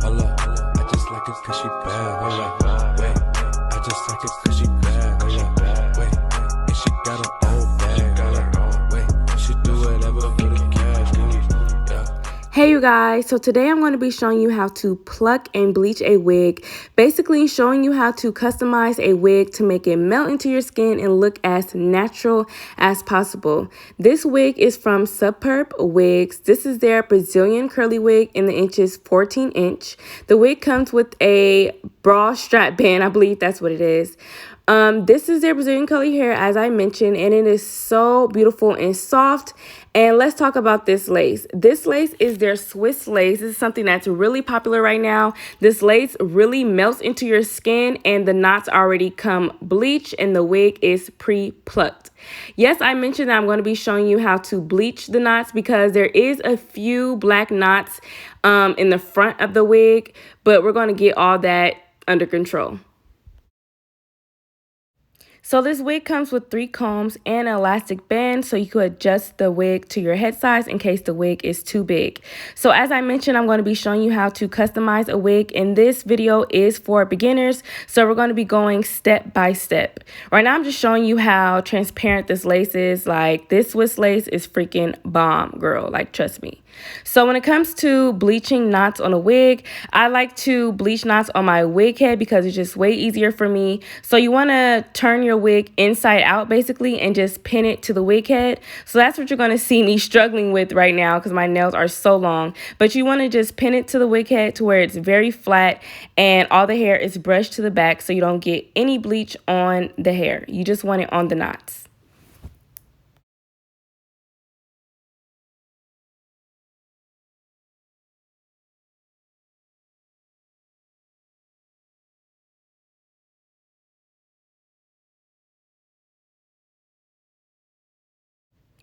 Hold up, I just like it cause she bad. Hold up, wait, I just like it cause she bad. Hold up, wait, and she got her own bag. Hold up, wait, she do whatever for the cash. Yeah. Hey you guys, so today I'm going to be showing you how to pluck and bleach a wig, basically showing you how to customize a wig to make it melt into your skin and look as natural as possible. This wig is from Superbwigs. This is their Brazilian curly wig in the inches 14 inch. The wig comes with a bra strap band, I believe that's what it is. This is their Brazilian curly hair, as I mentioned, and it is so beautiful and soft. And let's talk about this lace. This lace is their Swiss lace. This is something that's really popular right now. This lace really melts into your skin, and the knots already come bleached, and the wig is pre-plucked. Yes, I mentioned that I'm going to be showing you how to bleach the knots because there is a few black knots in the front of the wig, but we're going to get all that under control. So this wig comes with 3 combs and an elastic band so you could adjust the wig to your head size in case the wig is too big. So as I mentioned, I'm going to be showing you how to customize a wig, and this video is for beginners. So we're going to be going step by step. Right now I'm just showing you how transparent this lace is. Like, this Swiss lace is freaking bomb, girl. Like, trust me. So when it comes to bleaching knots on a wig, I like to bleach knots on my wig head because it's just way easier for me. So you want to turn your wig inside out basically and just pin it to the wig head. So that's what you're going to see me struggling with right now because my nails are so long. But you want to just pin it to the wig head to where it's very flat and all the hair is brushed to the back so you don't get any bleach on the hair. You just want it on the knots.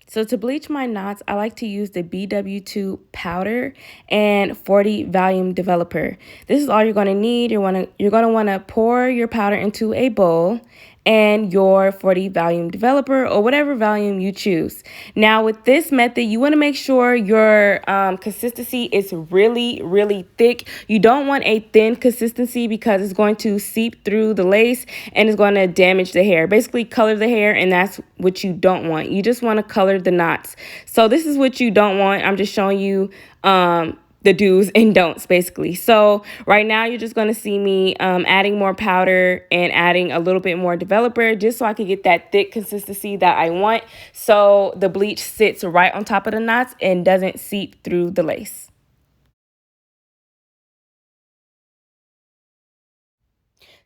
So to bleach my knots, I like to use the BW2 powder and 40 volume developer. This is all you're going to need. You're going to want to pour your powder into a bowl and your 40 volume developer or whatever volume you choose. Now with this method, you want to make sure your consistency is really thick. You don't want a thin consistency because it's going to seep through the lace and it's going to damage the hair. Basically color the hair, and that's what you don't want. You just want to color the knots. So this is what you don't want. I'm just showing you the do's and don'ts basically. So right now you're just going to see me adding more powder and adding a little bit more developer just so I can get that thick consistency that I want, so the bleach sits right on top of the knots and doesn't seep through the lace.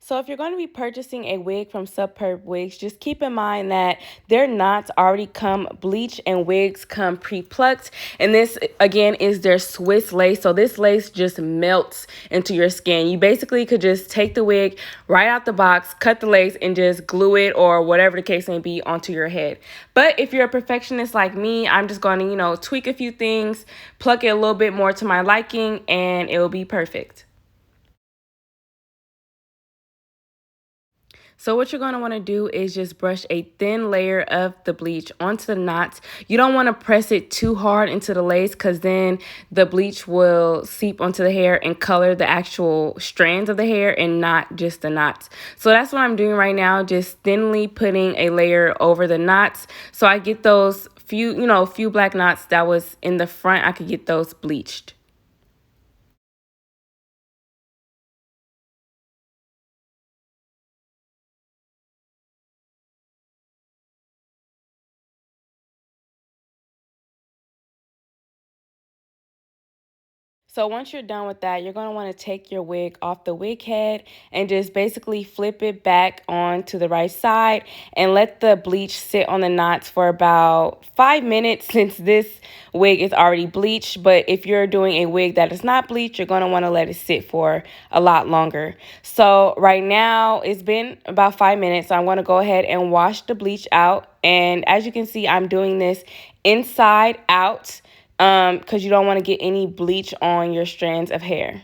So if you're going to be purchasing a wig from Superbwigs, just keep in mind that their knots already come bleached and wigs come pre-plucked. And this, again, is their Swiss lace. So this lace just melts into your skin. You basically could just take the wig right out the box, cut the lace, and just glue it or whatever the case may be onto your head. But if you're a perfectionist like me, I'm just going to, tweak a few things, pluck it a little bit more to my liking, and it will be perfect. So what you're going to want to do is just brush a thin layer of the bleach onto the knots. You don't want to press it too hard into the lace because then the bleach will seep onto the hair and color the actual strands of the hair and not just the knots. So that's what I'm doing right now, just thinly putting a layer over the knots so I get those few black knots that was in the front, I could get those bleached. So once you're done with that, you're going to want to take your wig off the wig head and just basically flip it back onto the right side and let the bleach sit on the knots for about 5 minutes since this wig is already bleached. But if you're doing a wig that is not bleached, you're going to want to let it sit for a lot longer. So right now it's been about 5 minutes. So I'm going to go ahead and wash the bleach out. And as you can see, I'm doing this inside out, because you don't want to get any bleach on your strands of hair.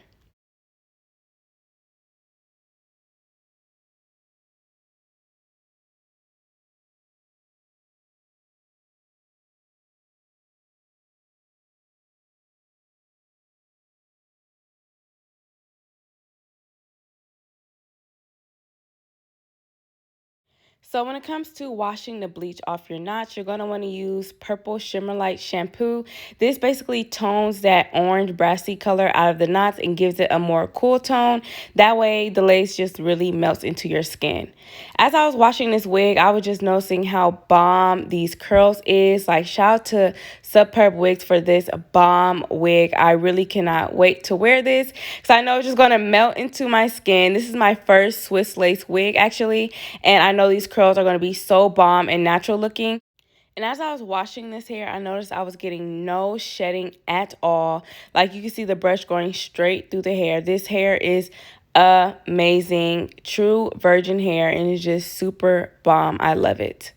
So when it comes to washing the bleach off your knots, you're going to want to use Purple Shimmer Light shampoo. This basically tones that orange brassy color out of the knots and gives it a more cool tone. That way the lace just really melts into your skin. As I was washing this wig, I was just noticing how bomb these curls is. Like, shout out to Superbwigs for this bomb wig. I really cannot wait to wear this because I know it's just going to melt into my skin. This is my first Swiss lace wig actually, and I know these curls are going to be so bomb and natural looking. And as I was washing this hair, I noticed I was getting no shedding at all. Like, you can see the brush going straight through the hair. This hair is amazing, true virgin hair, and it's just super bomb. I love it.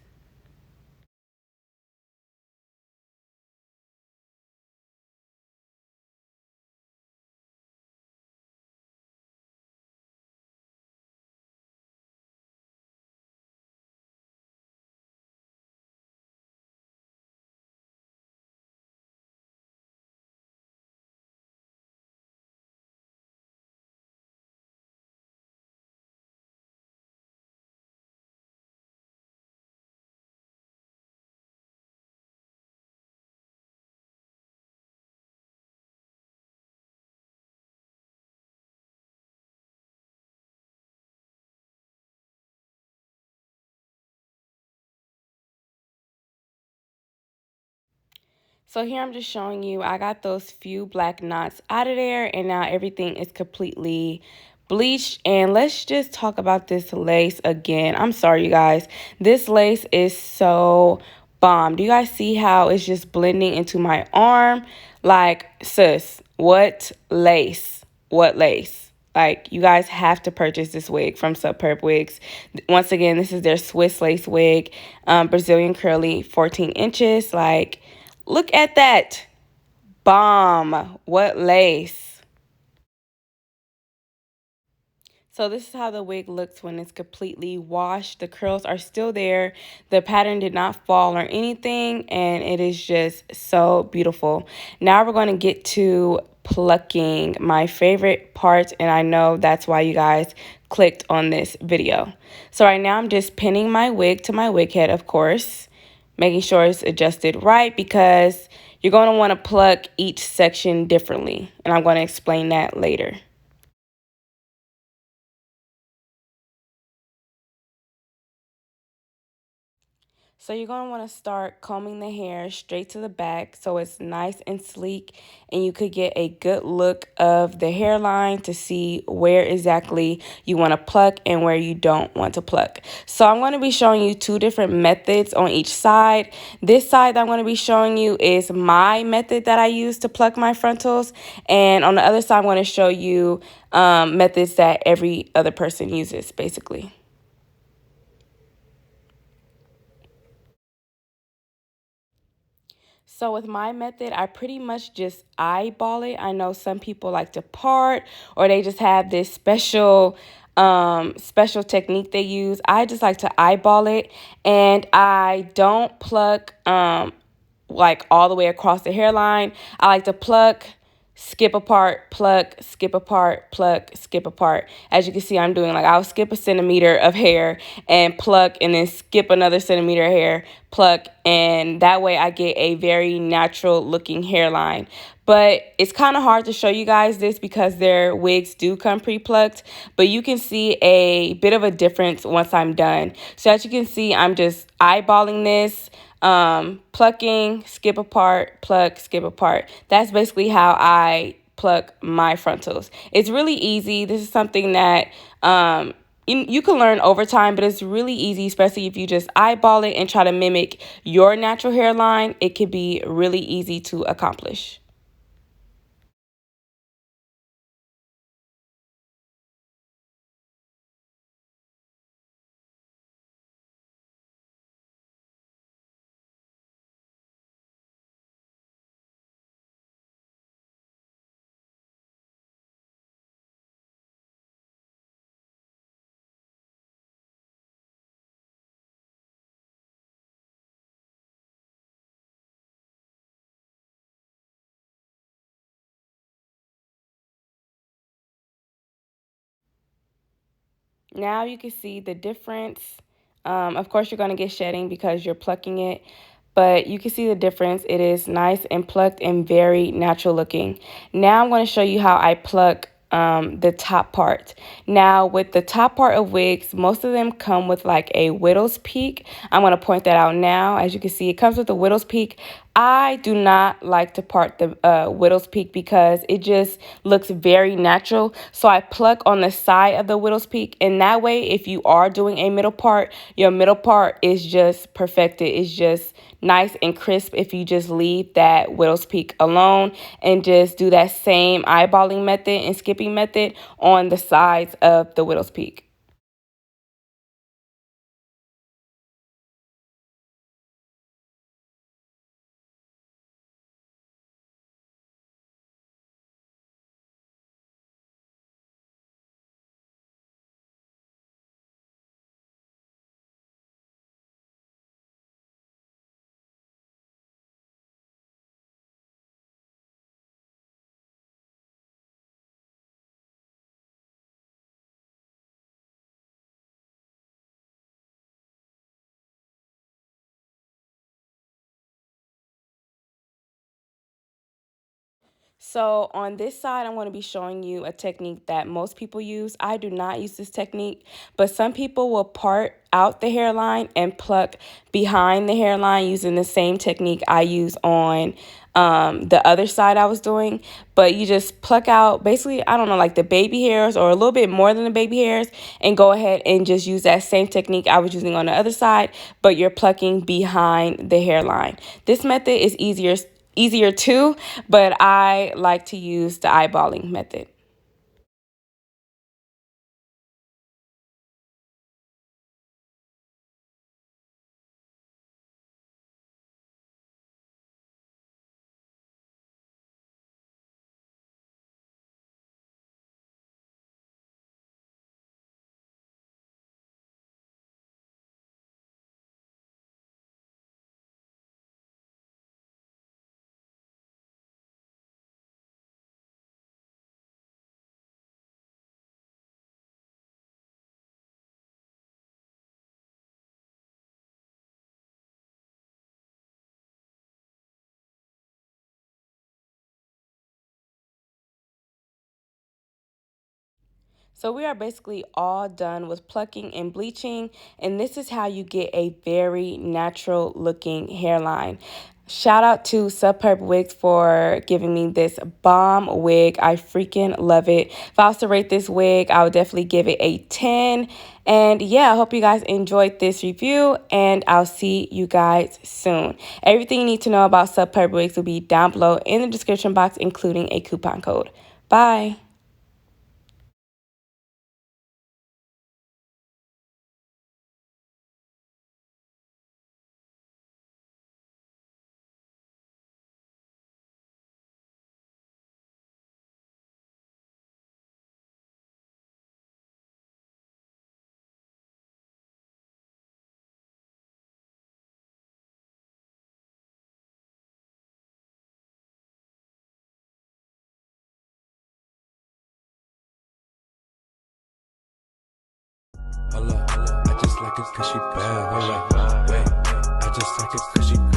So here I'm just showing you, I got those few black knots out of there, and now everything is completely bleached. And let's just talk about this lace again. I'm sorry, you guys. This lace is so bomb. Do you guys see how it's just blending into my arm? Like, sis, what lace? What lace? Like, you guys have to purchase this wig from Superbwigs. Once again, this is their Swiss lace wig, Brazilian curly, 14 inches. Like, look at that. Bomb. What lace. So this is how the wig looks when it's completely washed. The curls are still there. The pattern did not fall or anything, and it is just so beautiful. Now we're going to get to plucking, my favorite part, and I know that's why you guys clicked on this video. So right now I'm just pinning my wig to my wig head, of course, making sure it's adjusted right because you're going to want to pluck each section differently, and I'm going to explain that later. So you're going to want to start combing the hair straight to the back so it's nice and sleek, and you could get a good look of the hairline to see where exactly you want to pluck and where you don't want to pluck. So I'm going to be showing you two different methods on each side. This side that I'm going to be showing you is my method that I use to pluck my frontals, and on the other side I'm going to show you methods that every other person uses basically. So with my method, I pretty much just eyeball it. I know some people like to part, or they just have this special technique they use. I just like to eyeball it, and I don't pluck like all the way across the hairline. I like to pluck, skip a part, pluck, skip a part, pluck, skip a part. As you can see, I'm doing, like, I'll skip a centimeter of hair and pluck, and then skip another centimeter of hair, pluck, and that way I get a very natural looking hairline. But it's kind of hard to show you guys this because their wigs do come pre-plucked, but you can see a bit of a difference once I'm done. So as you can see, I'm just eyeballing this, plucking, skip a part, pluck, skip a part. That's basically how I pluck my frontals. It's really easy. This is something that you can learn over time, but it's really easy, especially if you just eyeball it and try to mimic your natural hairline. It can be really easy to accomplish. Now you can see the difference. Of course, you're going to get shedding because you're plucking it, but you can see the difference. It is nice and plucked and very natural looking. Now I'm going to show you how I pluck the top part. Now with the top part of wigs, most of them come with like a widow's peak. I'm going to point that out now. As you can see, it comes with a widow's peak. I do not like to part the widow's peak because it just looks very natural. So I pluck on the side of the widow's peak, and that way if you are doing a middle part, your middle part is just perfected. It's just nice and crisp if you just leave that widow's peak alone and just do that same eyeballing method and skipping method on the sides of the widow's peak. So on this side, I'm going to be showing you a technique that most people use. I do not use this technique, but some people will part out the hairline and pluck behind the hairline using the same technique I use on the other side I was doing. But you just pluck out basically, I don't know, like the baby hairs or a little bit more than the baby hairs, and go ahead and just use that same technique I was using on the other side, but you're plucking behind the hairline. This method is easier too, but I like to use the eyeballing method. So we are basically all done with plucking and bleaching, and this is how you get a very natural looking hairline. Shout out to Superbwigs for giving me this bomb wig. I freaking love it. If I was to rate this wig, I would definitely give it a 10. And yeah, I hope you guys enjoyed this review, and I'll see you guys soon. Everything you need to know about Superbwigs will be down below in the description box, including a coupon code. Bye. Hold up, I just like it cause she bad. Hold up, wait, I just like it cause she